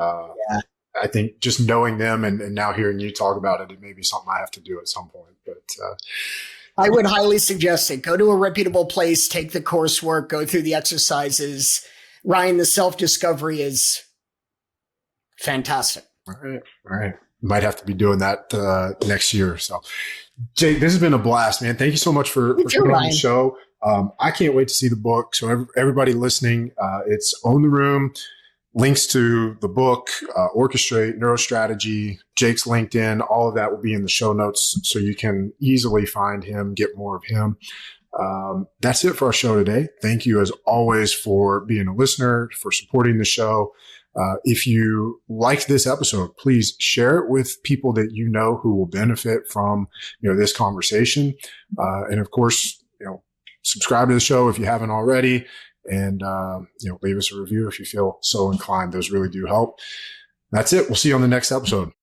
Speaker 2: I think just knowing them and now hearing you talk about it, it may be something I have to do at some point. But
Speaker 1: I would highly suggest it. Go to a reputable place, take the coursework, go through the exercises. Ryan, the self-discovery is fantastic.
Speaker 2: All right. Might have to be doing that next year or so. Jake, this has been a blast, man. Thank you so much for coming on the show. I can't wait to see the book. So everybody listening, it's Own the Room. Links to the book, Orchestrate, Neurostrategy, Jake's LinkedIn, all of that will be in the show notes so you can easily find him, get more of him. That's it for our show today. Thank you as always for being a listener, for supporting the show. If you liked this episode, please share it with people that you know who will benefit from, this conversation. And of course, subscribe to the show if you haven't already, and, leave us a review if you feel so inclined. Those really do help. That's it. We'll see you on the next episode.